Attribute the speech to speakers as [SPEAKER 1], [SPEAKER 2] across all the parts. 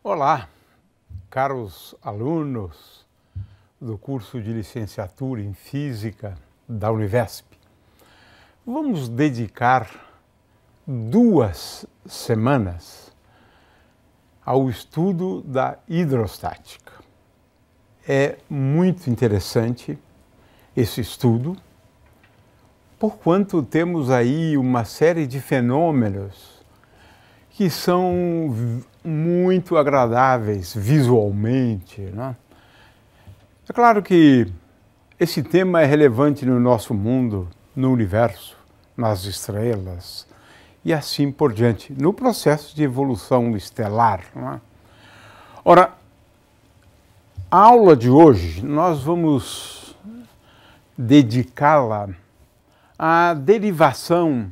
[SPEAKER 1] Olá, caros alunos do curso de licenciatura em Física da Univesp. Vamos dedicar 2 semanas ao estudo da hidrostática. É muito interessante esse estudo, porquanto temos aí uma série de fenômenos que são muito agradáveis visualmente, né? É claro que esse tema é relevante no nosso mundo, no universo, nas estrelas e assim por diante, no processo de evolução estelar, né? Ora, a aula de hoje nós vamos dedicá-la à derivação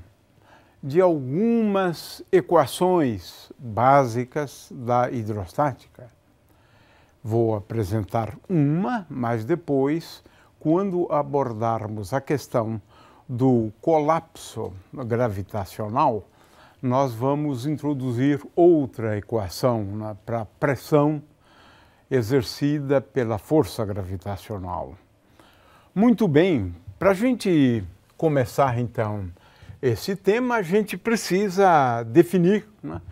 [SPEAKER 1] de algumas equações básicas da hidrostática. Vou apresentar uma, mas depois, quando abordarmos a questão do colapso gravitacional, nós vamos introduzir outra equação, né, para a pressão exercida pela força gravitacional. Muito bem, para a gente começar então esse tema, a gente precisa definir, né,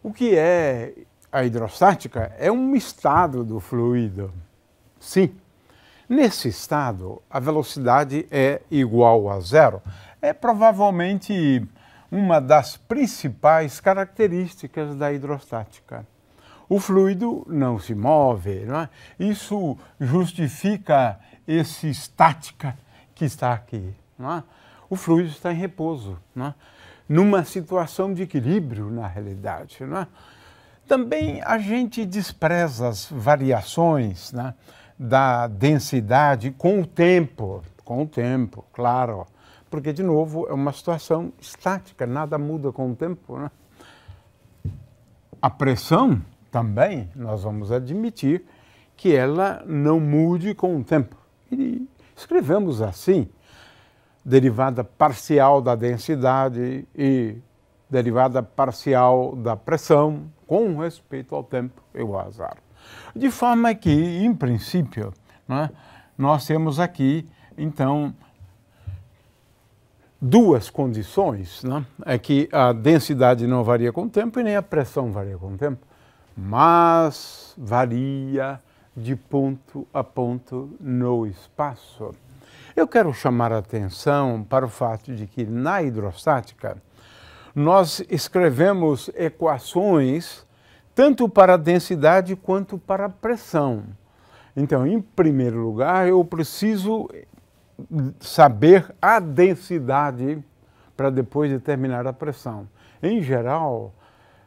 [SPEAKER 1] o que é a hidrostática. É um estado do fluido. Sim, nesse estado a velocidade é igual a zero. É provavelmente uma das principais características da hidrostática. O fluido não se move, não é? Isso justifica esse estática que está aqui, não é? O fluido está em repouso, né? Numa situação de equilíbrio, na realidade, né? Também a gente despreza as variações, né, da densidade com o tempo, claro, porque, de novo, é uma situação estática, nada muda com o tempo, né? A pressão também, nós vamos admitir que ela não mude com o tempo. E escrevemos assim: derivada parcial da densidade e derivada parcial da pressão com respeito ao tempo igual a zero. De forma que, em princípio, né, nós temos aqui, então, 2 condições, né? É que a densidade não varia com o tempo e nem a pressão varia com o tempo, mas varia de ponto a ponto no espaço. Eu quero chamar a atenção para o fato de que, na hidrostática, nós escrevemos equações tanto para a densidade quanto para a pressão. Então, em primeiro lugar, eu preciso saber a densidade para depois determinar a pressão. Em geral,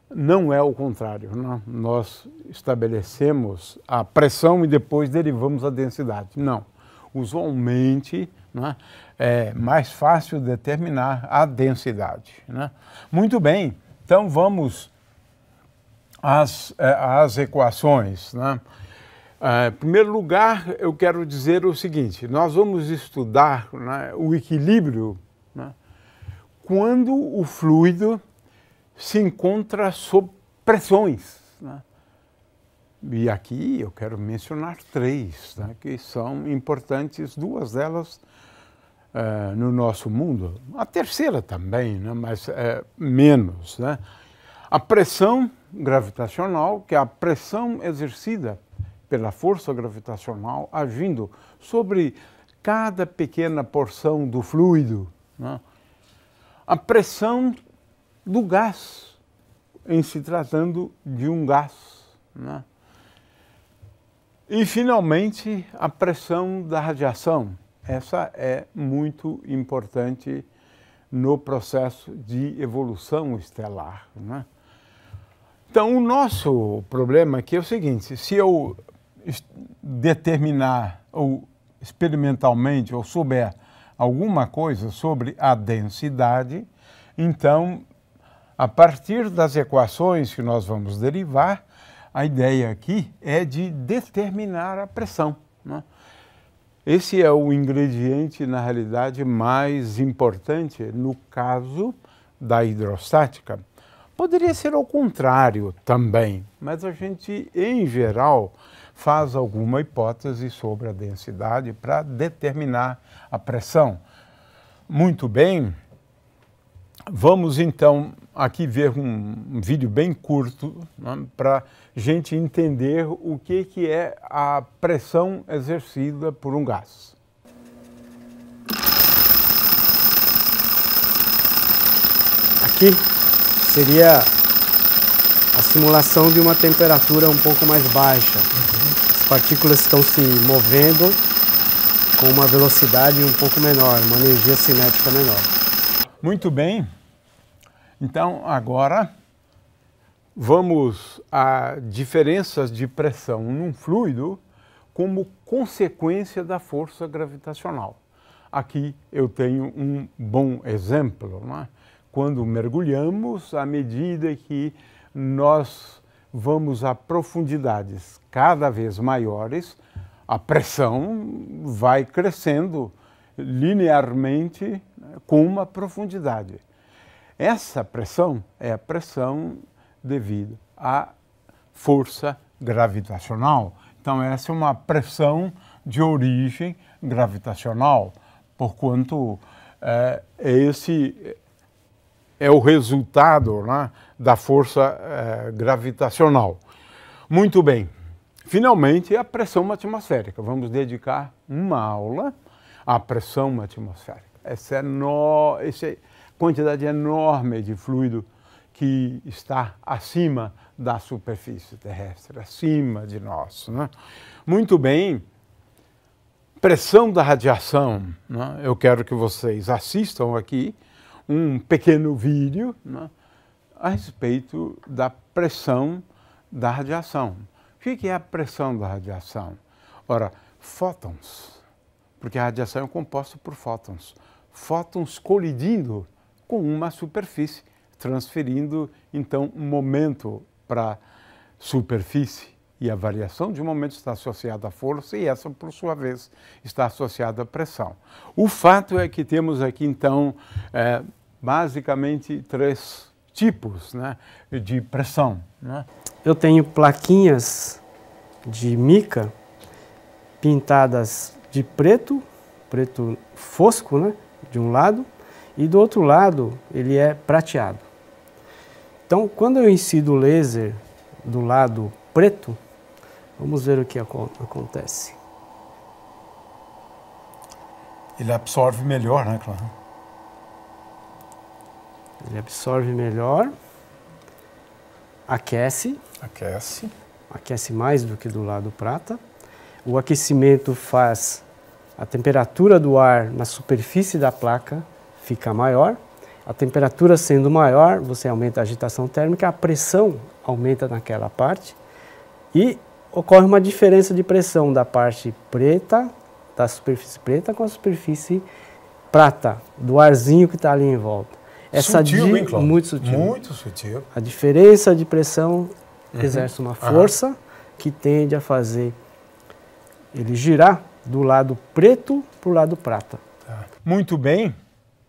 [SPEAKER 1] não é o contrário, né? Nós estabelecemos a pressão e depois derivamos a densidade. Não. Usualmente, né, é mais fácil determinar a densidade, né? Muito bem, então vamos às equações, né? Em primeiro lugar, eu quero dizer o seguinte: nós vamos estudar, né, o equilíbrio, né, quando o fluido se encontra sob pressões, né? E aqui eu quero mencionar 3, né, que são importantes, 2 delas no nosso mundo. A terceira também, né, mas menos, né? A pressão gravitacional, que é a pressão exercida pela força gravitacional agindo sobre cada pequena porção do fluido, né? A pressão do gás, em se tratando de um gás, né? E, finalmente, a pressão da radiação. Essa é muito importante no processo de evolução estelar, né? Então, o nosso problema aqui é o seguinte: se eu determinar, ou experimentalmente, ou souber alguma coisa sobre a densidade, então, a partir das equações que nós vamos derivar, a ideia aqui é de determinar a pressão, né? Esse é o ingrediente, na realidade, mais importante no caso da hidrostática. Poderia ser ao contrário também, mas a gente, em geral, faz alguma hipótese sobre a densidade para determinar a pressão. Muito bem, vamos então aqui ver um vídeo bem curto, né, para a gente entender o que é a pressão exercida por um gás.
[SPEAKER 2] Aqui seria a simulação de uma temperatura um pouco mais baixa. As partículas estão se movendo com uma velocidade um pouco menor, uma energia cinética menor.
[SPEAKER 1] Muito bem. Então, agora vamos a diferenças de pressão num fluido como consequência da força gravitacional. Aqui eu tenho um bom exemplo, não é? Quando mergulhamos, à medida que nós vamos a profundidades cada vez maiores, a pressão vai crescendo linearmente com uma profundidade. Essa pressão é a pressão devido à força gravitacional. Então, essa é uma pressão de origem gravitacional, porquanto esse é o resultado, né, da força gravitacional. Muito bem. Finalmente, a pressão atmosférica. Vamos dedicar uma aula à pressão atmosférica. Essa quantidade enorme de fluido que está acima da superfície terrestre, acima de nós, né? Muito bem. Pressão da radiação, né? Eu quero que vocês assistam aqui um pequeno vídeo, né, a respeito da pressão da radiação. O que é a pressão da radiação? Ora, fótons, porque a radiação é composta por fótons. Fótons colidindo com uma superfície, transferindo, então, um momento para a superfície. E a variação de momento está associada à força e essa, por sua vez, está associada à pressão. O fato é que temos aqui, então, basicamente três tipos, né, de pressão, né?
[SPEAKER 2] Eu tenho plaquinhas de mica pintadas de preto fosco, né, de um lado, e do outro lado ele é prateado. Então, quando eu incido o laser do lado preto, vamos ver o que acontece.
[SPEAKER 1] Ele absorve melhor, né, claro?
[SPEAKER 2] Ele absorve melhor, aquece mais do que do lado prata. O aquecimento faz a temperatura do ar na superfície da placa ficar maior. A temperatura sendo maior, você aumenta a agitação térmica, a pressão aumenta naquela parte e ocorre uma diferença de pressão da parte preta, da superfície preta com a superfície prata, do arzinho que está ali em volta.
[SPEAKER 1] Sutil, hein, Cláudio?
[SPEAKER 2] Muito sutil.
[SPEAKER 1] Muito sutil.
[SPEAKER 2] A diferença de pressão exerce uma força que tende a fazer ele girar do lado preto para o lado prata.
[SPEAKER 1] Muito bem.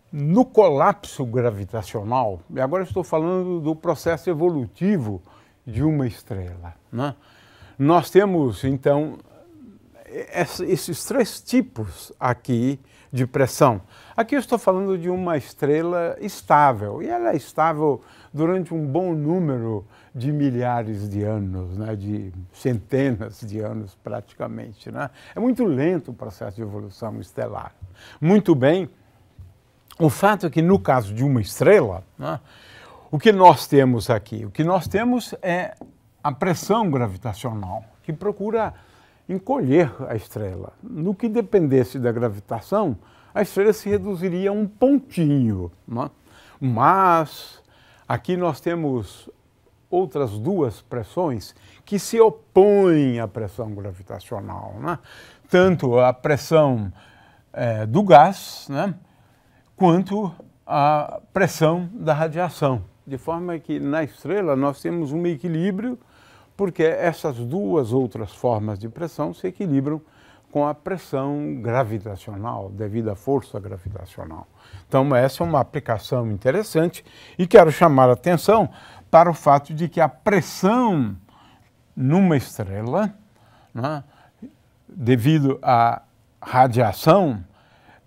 [SPEAKER 1] No colapso gravitacional, e agora estou falando do processo evolutivo de uma estrela, né? Nós temos, então, esses três tipos aqui de pressão. Aqui eu estou falando de uma estrela estável, e ela é estável durante um bom número de milhares de anos, né, de centenas de anos praticamente, né? É muito lento o processo de evolução estelar. Muito bem, o fato é que no caso de uma estrela, né, o que nós temos aqui? O que nós temos é a pressão gravitacional, que procura encolher a estrela. No que dependesse da gravitação, a estrela se reduziria a um pontinho, né? Mas aqui nós temos outras duas pressões que se opõem à pressão gravitacional, né? Tanto a pressão do gás, né, quanto a pressão da radiação. De forma que na estrela nós temos um equilíbrio, porque essas duas outras formas de pressão se equilibram com a pressão gravitacional, devido à força gravitacional. Então, essa é uma aplicação interessante e quero chamar a atenção para o fato de que a pressão numa estrela, né, devido à radiação,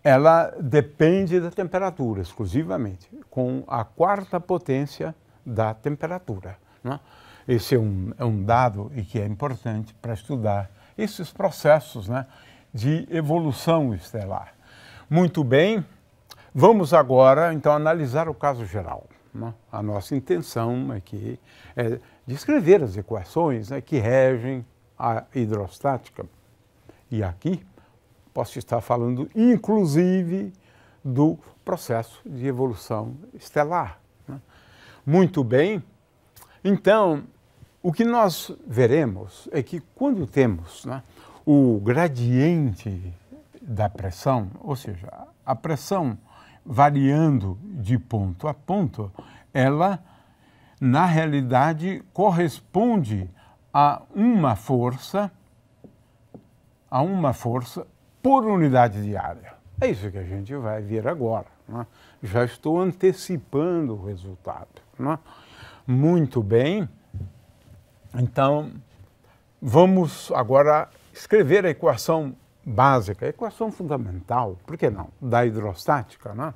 [SPEAKER 1] ela depende da temperatura exclusivamente, com a quarta potência da temperatura, né? Esse é um dado e que é importante para estudar esses processos, né, de evolução estelar. Muito bem, vamos agora então analisar o caso geral, né? A nossa intenção aqui é descrever as equações, né, que regem a hidrostática. E aqui posso estar falando inclusive do processo de evolução estelar, né? Muito bem, então o que nós veremos é que quando temos, né, o gradiente da pressão, ou seja, a pressão variando de ponto a ponto, ela na realidade corresponde a uma força por unidade de área. É isso que a gente vai ver agora, né? Já estou antecipando o resultado, né? Muito bem. Então, vamos agora escrever a equação básica, a equação fundamental, por que não, da hidrostática, né?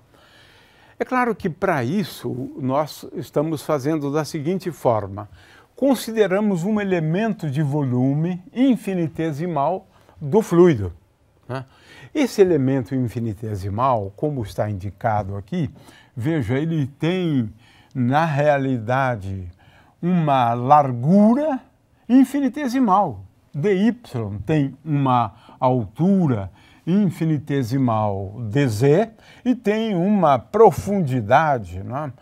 [SPEAKER 1] É claro que para isso nós estamos fazendo da seguinte forma: consideramos um elemento de volume infinitesimal do fluido, né? Esse elemento infinitesimal, como está indicado aqui, veja, ele tem na realidade uma largura infinitesimal. dy tem uma altura infinitesimal dz e tem uma profundidade, né,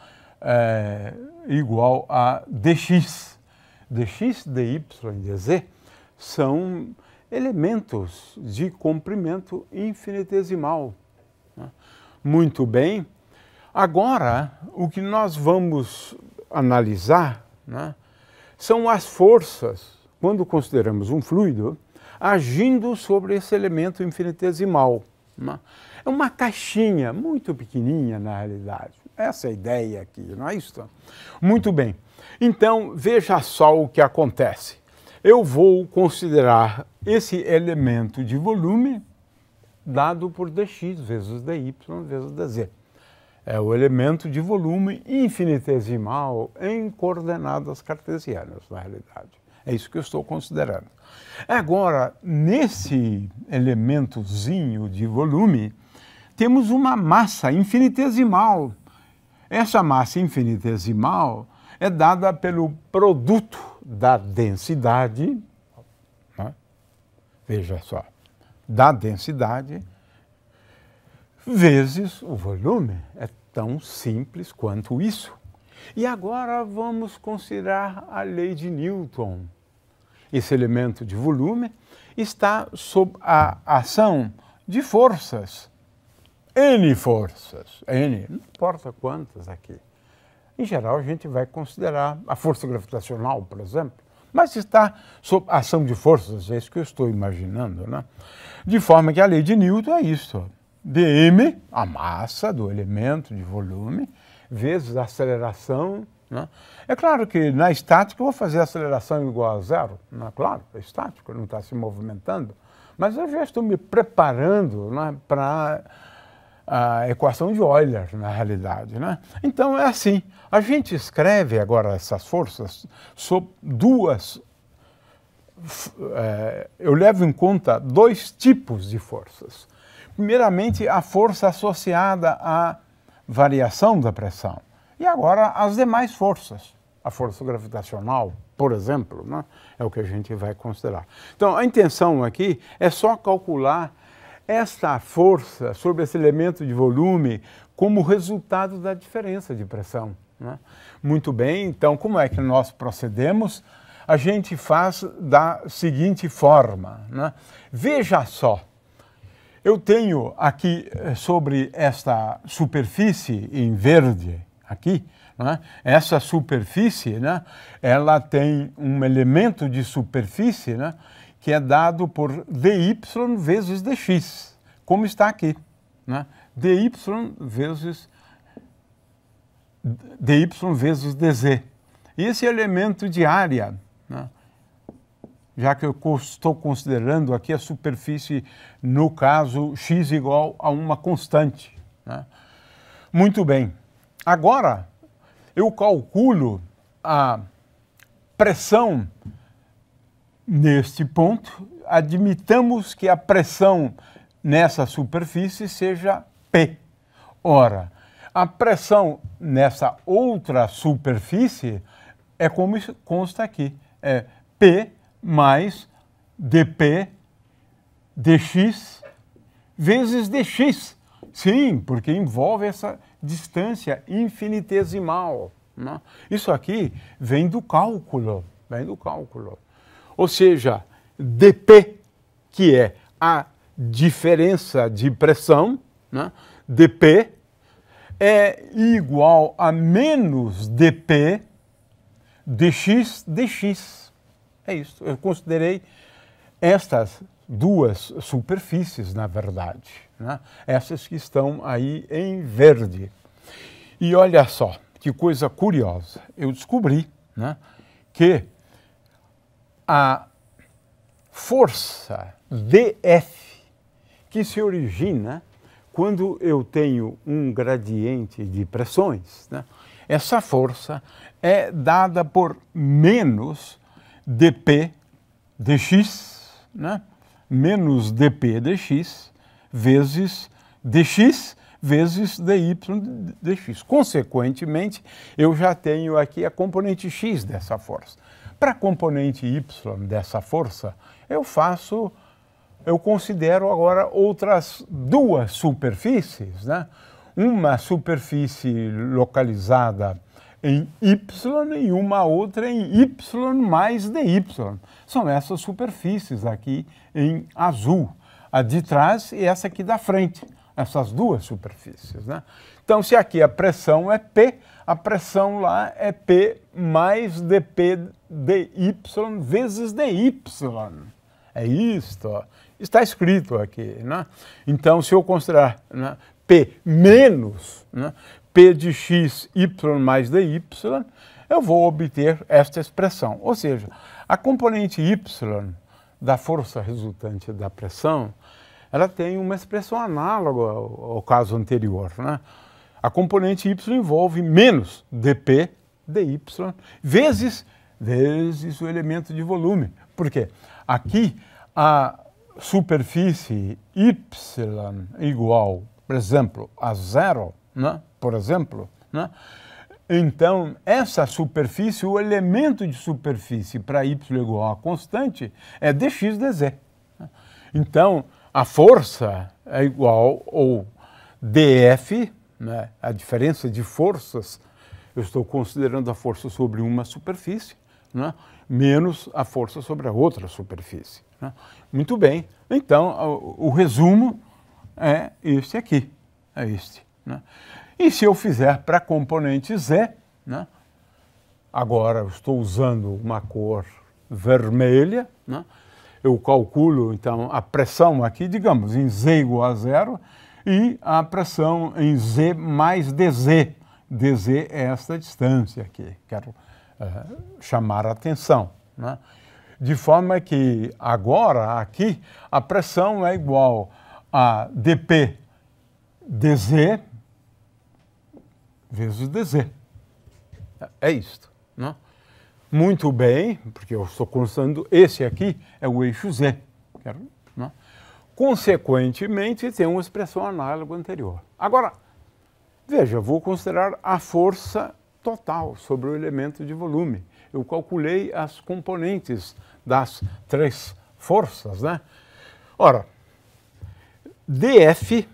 [SPEAKER 1] igual a dx. dx, dy e dz são elementos de comprimento infinitesimal, né? Muito bem. Agora, o que nós vamos analisar, né, são as forças, quando consideramos um fluido, agindo sobre esse elemento infinitesimal, né? É uma caixinha muito pequenininha, na realidade. Essa é a ideia aqui, não é isso? Muito bem. Então, veja só o que acontece. Eu vou considerar esse elemento de volume dado por dx vezes dy vezes dz. É o elemento de volume infinitesimal em coordenadas cartesianas, na realidade. É isso que eu estou considerando. Agora, nesse elementozinho de volume, temos uma massa infinitesimal. Essa massa infinitesimal é dada pelo produto da densidade, né? Veja só, da densidade vezes o volume. É tão simples quanto isso. E agora vamos considerar a lei de Newton. Esse elemento de volume está sob a ação de forças. N forças. N, não importa quantas aqui. Em geral, a gente vai considerar a força gravitacional, por exemplo, mas está sob a ação de forças, é isso que eu estou imaginando, né? De forma que a lei de Newton é isso. dm, a massa do elemento de volume, vezes a aceleração, né? É claro que na estática eu vou fazer a aceleração igual a zero, né? Claro, é estático, não está se movimentando, mas eu já estou me preparando, né, para a equação de Euler, na realidade, né? Então é assim, a gente escreve agora essas forças sob duas, eu levo em conta dois tipos de forças. Primeiramente, a força associada à variação da pressão. E agora as demais forças. A força gravitacional, por exemplo, né, é o que a gente vai considerar. Então, a intenção aqui é só calcular esta força sobre esse elemento de volume como resultado da diferença de pressão, né? Muito bem, então como é que nós procedemos? A gente faz da seguinte forma, né? Veja só, eu tenho aqui sobre esta superfície em verde, aqui, né? Essa superfície, né, ela tem um elemento de superfície, né, que é dado por dy vezes dx, como está aqui, né? dy vezes dz. E esse elemento de área, né? Já que eu estou considerando aqui a superfície, no caso, x igual a uma constante, né? Muito bem. Agora, eu calculo a pressão neste ponto. Admitamos que a pressão nessa superfície seja P. Ora, a pressão nessa outra superfície é como consta aqui, é P mais dp dx vezes dx. Sim, porque envolve essa distância infinitesimal, né? Isso aqui vem do cálculo, Ou seja, dp, que é a diferença de pressão, né? dp é igual a menos dp dx dx. É isso. Eu considerei estas duas superfícies, na verdade, né? Essas que estão aí em verde. E olha só, que coisa curiosa. Eu descobri, né, que a força dF, que se origina quando eu tenho um gradiente de pressões, né, essa força é dada por menos dp dx, né? Menos dp dx vezes dx vezes dy dx. Consequentemente, eu já tenho aqui a componente x dessa força. Para a componente y dessa força, eu considero agora outras duas superfícies, né? Uma superfície localizada em y e uma outra em y mais dy. São essas superfícies aqui em azul, a de trás e essa aqui da frente, essas duas superfícies, né? Então, se aqui a pressão é P, a pressão lá é P mais dp dy vezes dy. É isto, ó. Está escrito aqui, né? Então, se eu considerar, né, P menos, né, P de x, y mais dy, eu vou obter esta expressão. Ou seja, a componente y da força resultante da pressão, ela tem uma expressão análoga ao caso anterior, né? A componente y envolve menos dp dy vezes o elemento de volume. Por quê? Aqui a superfície y igual, por exemplo, a zero, né? Por exemplo, né? Então, essa superfície, o elemento de superfície para y igual a constante é dx dz. Então, a força é igual ao dF, né? A diferença de forças, eu estou considerando a força sobre uma superfície, né? Menos a força sobre a outra superfície, né? Muito bem, então o resumo é este aqui, é este, né? E se eu fizer para a componente Z, né? Agora eu estou usando uma cor vermelha, né? Eu calculo, então, a pressão aqui, digamos, em Z igual a zero, e a pressão em Z mais dZ. dZ é esta distância aqui, quero chamar a atenção, né? De forma que agora, aqui, a pressão é igual a dP dZ vezes dZ. É isto, né? Muito bem, porque eu estou considerando esse aqui é o eixo Z. Né? Consequentemente, tem uma expressão análoga anterior. Agora, veja, eu vou considerar a força total sobre o elemento de volume. Eu calculei as componentes das três forças, né? Ora, dF,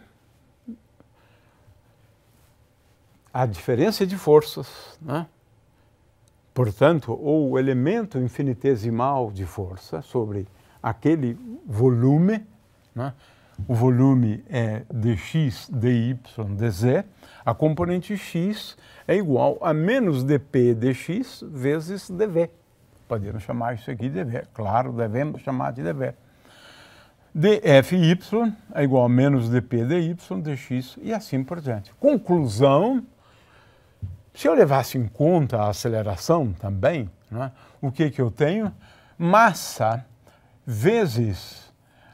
[SPEAKER 1] a diferença de forças, né? Portanto, o elemento infinitesimal de força sobre aquele volume, né? O volume é dx, dy, dz, a componente x é igual a menos dp dx vezes dv. podemos chamar isso aqui de V. Claro, devemos chamar de dV. dFy é igual a menos dP dy dx e assim por diante. Conclusão, se eu levasse em conta a aceleração também, né, o que eu tenho? Massa vezes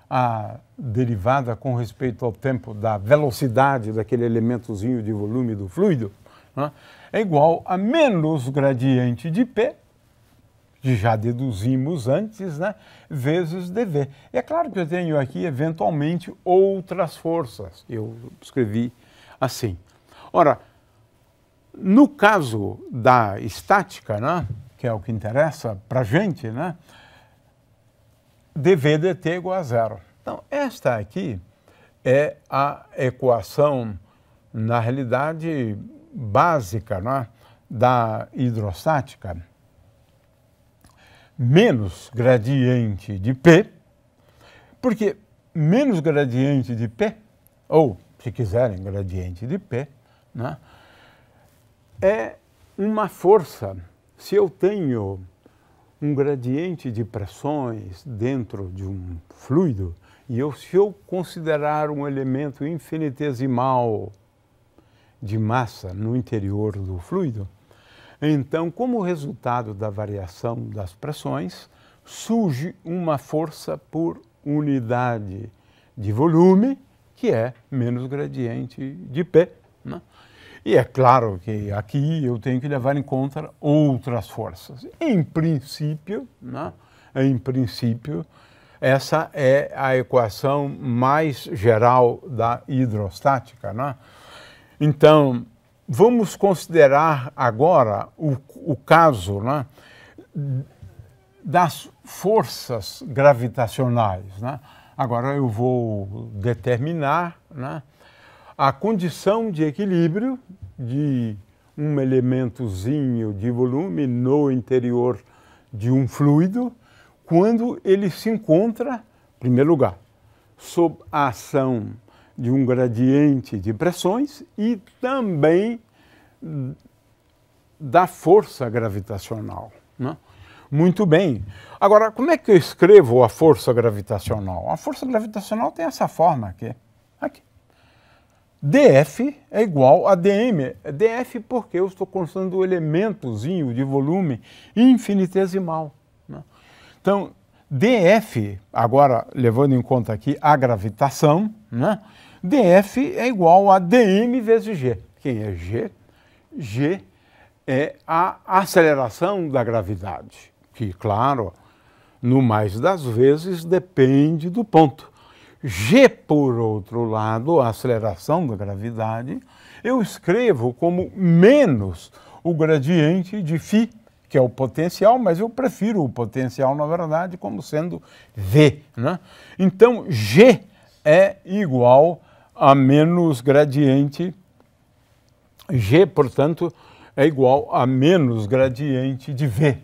[SPEAKER 1] a derivada com respeito ao tempo da velocidade daquele elementozinho de volume do fluido, né, é igual a menos gradiente de P, que já deduzimos antes, né, vezes dV. E é claro que eu tenho aqui, eventualmente, outras forças. Eu escrevi assim. Ora, no caso da estática, né, que é o que interessa para a gente, né, dV dt é igual a zero. Então, esta aqui é a equação, na realidade, básica, né, da hidrostática. Menos gradiente de P, porque menos gradiente de P, ou, se quiserem, gradiente de P, né, é uma força. Se eu tenho um gradiente de pressões dentro de um fluido, e se eu considerar um elemento infinitesimal de massa no interior do fluido, então, como resultado da variação das pressões, surge uma força por unidade de volume, que é menos gradiente de P, né? E é claro que aqui eu tenho que levar em conta outras forças. Em princípio, né? Em princípio, essa é a equação mais geral da hidrostática, né? Então, vamos considerar agora o caso, né, das forças gravitacionais, né? Agora eu vou determinar, né, a condição de equilíbrio de um elementozinho de volume no interior de um fluido quando ele se encontra, em primeiro lugar, sob a ação de um gradiente de pressões e também da força gravitacional, né? Muito bem. Agora, como é que eu escrevo a força gravitacional? A força gravitacional tem essa forma aqui. dF é igual a dm. dF porque eu estou constando o elementozinho de volume infinitesimal, né? Então, dF, agora levando em conta aqui a gravitação, né? dF é igual a dm vezes g. Quem é g? G é a aceleração da gravidade, que, claro, no mais das vezes depende do ponto. G, por outro lado, a aceleração da gravidade, eu escrevo como menos o gradiente de φ, que é o potencial, mas eu prefiro o potencial, na verdade, como sendo V, né? Então, G é igual a menos gradiente, G, portanto, é igual a menos gradiente de V.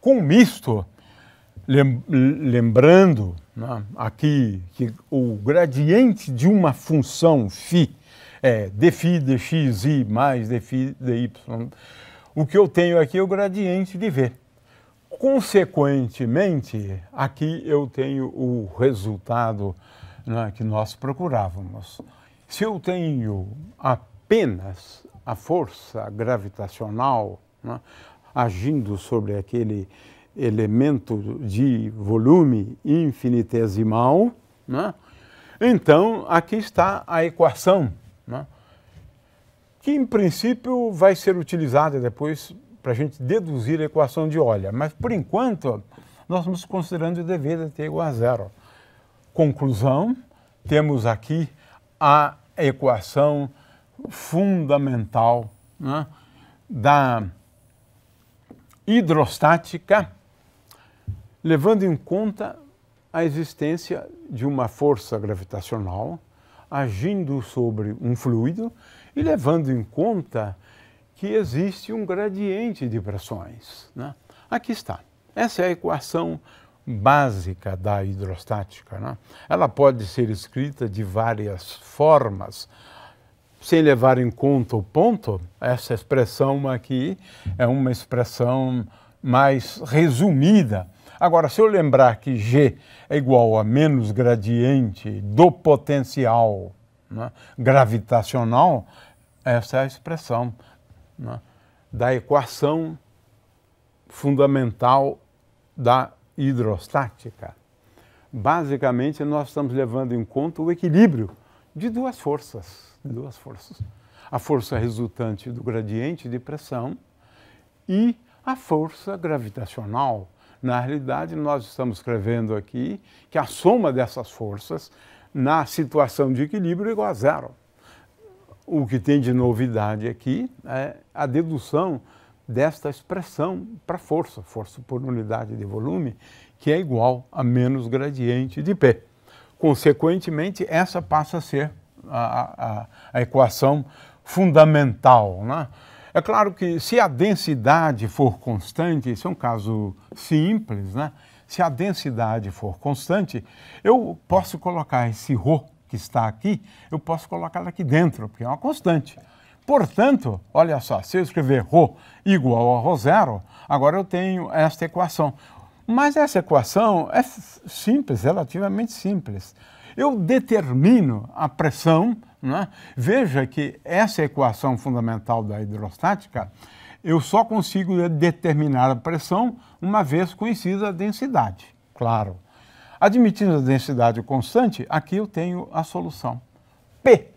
[SPEAKER 1] Com isto, lembrando, né, aqui que o gradiente de uma função φ é dφ dxi mais dφ dy. O que eu tenho aqui é o gradiente de V. Consequentemente, aqui eu tenho o resultado, né, que nós procurávamos. Se eu tenho apenas a força gravitacional, né, agindo sobre aquele elemento de volume infinitesimal, né, então aqui está a equação, né, que em princípio vai ser utilizada depois para a gente deduzir a equação de Euler, mas por enquanto nós estamos considerando o dV dt igual a zero. Conclusão, temos aqui a equação fundamental, né, da hidrostática, levando em conta a existência de uma força gravitacional agindo sobre um fluido e levando em conta que existe um gradiente de pressões, né? Aqui está. Essa é a equação básica da hidrostática, né? Ela pode ser escrita de várias formas, sem levar em conta o ponto. Essa expressão aqui é uma expressão mais resumida. Agora, se eu lembrar que G é igual a menos gradiente do potencial, né, gravitacional, essa é a expressão, né, da equação fundamental da hidrostática. Basicamente, nós estamos levando em conta o equilíbrio de duas forças. A força resultante do gradiente de pressão e a força gravitacional. Na realidade, nós estamos escrevendo aqui que a soma dessas forças na situação de equilíbrio é igual a zero. O que tem de novidade aqui é a dedução desta expressão para força por unidade de volume, que é igual a menos gradiente de P. Consequentemente, essa passa a ser a equação fundamental, né? É claro que se a densidade for constante, isso é um caso simples, né? Se a densidade for constante, eu posso colocar esse ρ que está aqui, eu posso colocar aqui dentro, porque é uma constante. Portanto, olha só, se eu escrever ρ igual a ρ0, agora eu tenho esta equação. Mas essa equação é simples, relativamente simples. Eu determino a pressão, né? Veja que essa equação fundamental da hidrostática, eu só consigo determinar a pressão uma vez conhecida a densidade, claro. Admitindo a densidade constante, aqui eu tenho a solução. P,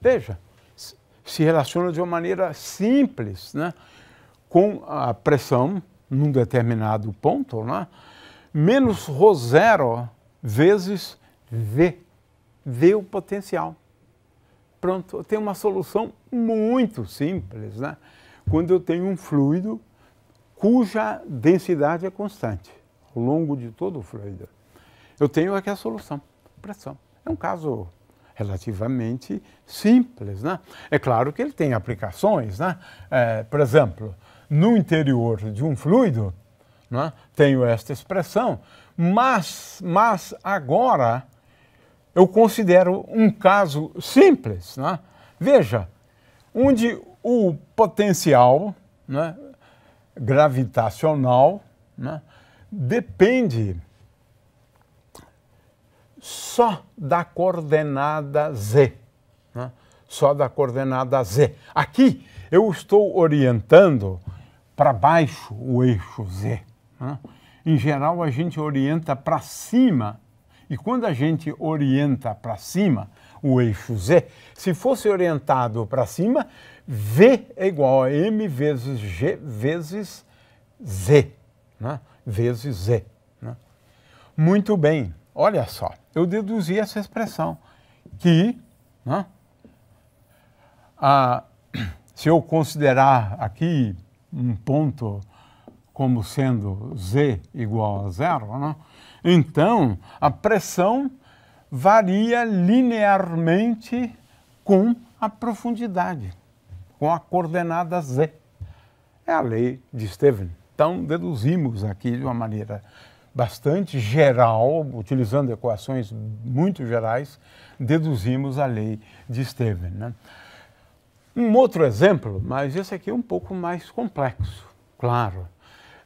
[SPEAKER 1] veja, se relaciona de uma maneira simples, né, com a pressão num determinado ponto, né, menos ρ0 vezes V. V o potencial. Pronto, eu tenho uma solução muito simples, né? Quando eu tenho um fluido cuja densidade é constante ao longo de todo o fluido. Eu tenho aqui a solução, pressão. É um caso relativamente simples, né? É claro que ele tem aplicações, né? Por exemplo, no interior de um fluido, né, tenho esta expressão, mas agora eu considero um caso simples, né? Veja, onde o potencial, né, gravitacional, né, depende só da coordenada z, né? Só da coordenada z. Aqui eu estou orientando para baixo o eixo z, né? Em geral, a gente orienta para cima. E quando a gente orienta para cima o eixo z, se fosse orientado para cima, V é igual a m vezes g vezes z, né? Vezes z, né? Muito bem, olha só, eu deduzi essa expressão que, né, se eu considerar aqui um ponto como sendo z igual a zero, né, então a pressão varia linearmente com a profundidade, com a coordenada z. É a lei de Stevens. Então deduzimos aqui de uma maneira bastante geral, utilizando equações muito gerais, deduzimos a lei de Stevens, né? Um outro exemplo, mas esse aqui é um pouco mais complexo, claro,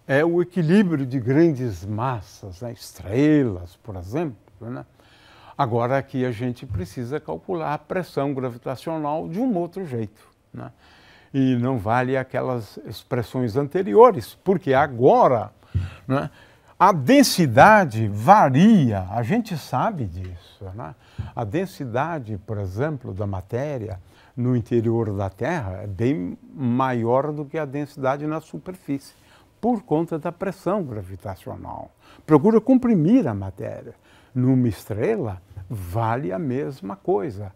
[SPEAKER 1] é o equilíbrio de grandes massas, né? Estrelas, por exemplo, né? Agora aqui a gente precisa calcular a pressão gravitacional de um outro jeito, né? E não vale aquelas expressões anteriores, porque agora, né, a densidade varia, a gente sabe disso, né? A densidade, por exemplo, da matéria no interior da Terra é bem maior do que a densidade na superfície, por conta da pressão gravitacional. Procura comprimir a matéria. Numa estrela, vale a mesma coisa.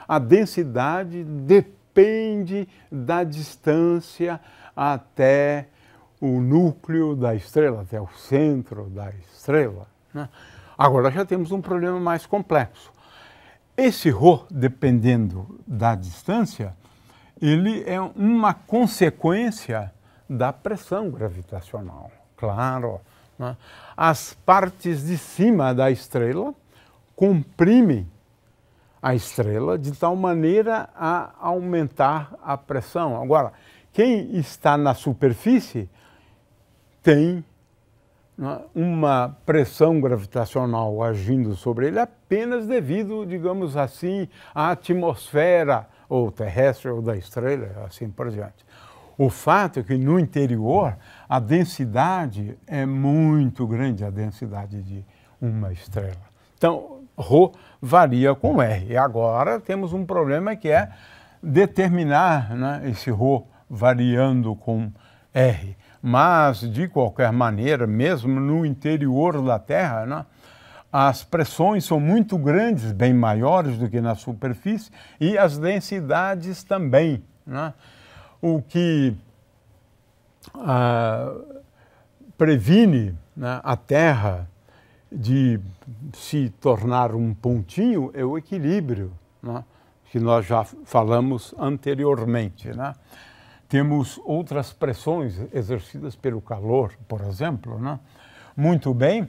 [SPEAKER 1] A densidade depende da distância até o núcleo da estrela, até o centro da estrela, né? Agora já temos um problema mais complexo. Esse ρ, dependendo da distância, ele é uma consequência da pressão gravitacional, claro, né? As partes de cima da estrela comprimem a estrela de tal maneira a aumentar a pressão. Agora, quem está na superfície tem, né, uma pressão gravitacional agindo sobre ele apenas devido, digamos assim, à atmosfera ou terrestre ou da estrela, assim por diante. O fato é que no interior a densidade é muito grande, a densidade de uma estrela. Então, ρ varia com R. E agora temos um problema que é determinar, né, esse ρ variando com R. Mas, de qualquer maneira, mesmo no interior da Terra, né, as pressões são muito grandes, bem maiores do que na superfície, e as densidades também, né? O que previne, né, a Terra de se tornar um pontinho é o equilíbrio, né, que nós já falamos anteriormente, né? Temos outras pressões exercidas pelo calor, por exemplo, né? Muito bem.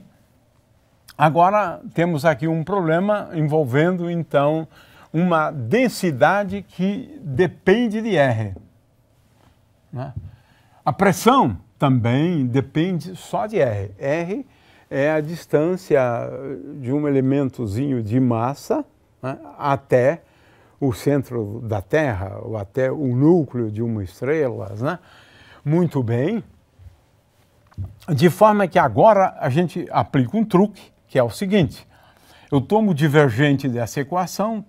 [SPEAKER 1] Agora temos aqui um problema envolvendo, então, uma densidade que depende de R, né? A pressão também depende só de R. R é a distância de um elementozinho de massa, né, até o centro da Terra, ou até o núcleo de uma estrela, né? Muito bem. De forma que agora a gente aplica um truque, que é o seguinte: eu tomo divergente dessa equação,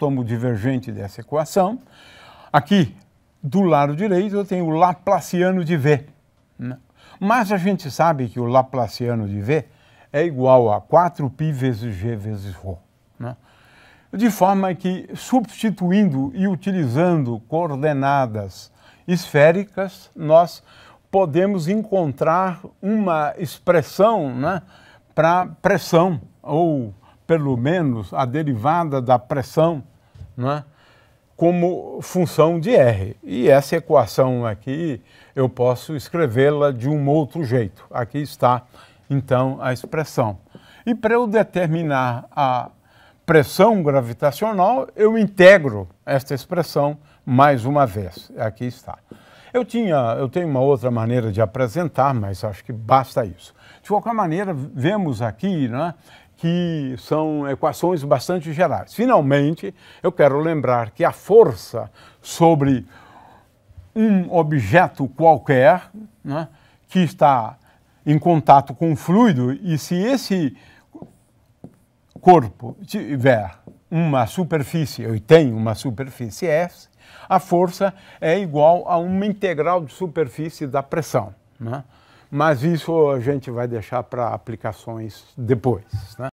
[SPEAKER 1] aqui do lado direito eu tenho o Laplaciano de V, né? Mas a gente sabe que o Laplaciano de V é igual a 4π vezes G vezes ρ, né? De forma que, substituindo e utilizando coordenadas esféricas, nós podemos encontrar uma expressão, né, para pressão, ou pelo menos a derivada da pressão, né, como função de R. E essa equação aqui eu posso escrevê-la de um outro jeito. Aqui está, então, a expressão. E para eu determinar a pressão gravitacional, eu integro esta expressão mais uma vez. Aqui está. Eu tenho uma outra maneira de apresentar, mas acho que basta isso. De qualquer maneira, vemos aqui, né, que são equações bastante gerais. Finalmente, eu quero lembrar que a força sobre um objeto qualquer, né, que está em contato com o fluido, e se esse corpo tiver uma superfície, ou tem uma superfície S, a força é igual a uma integral de superfície da pressão, né? Mas isso a gente vai deixar para aplicações depois, né?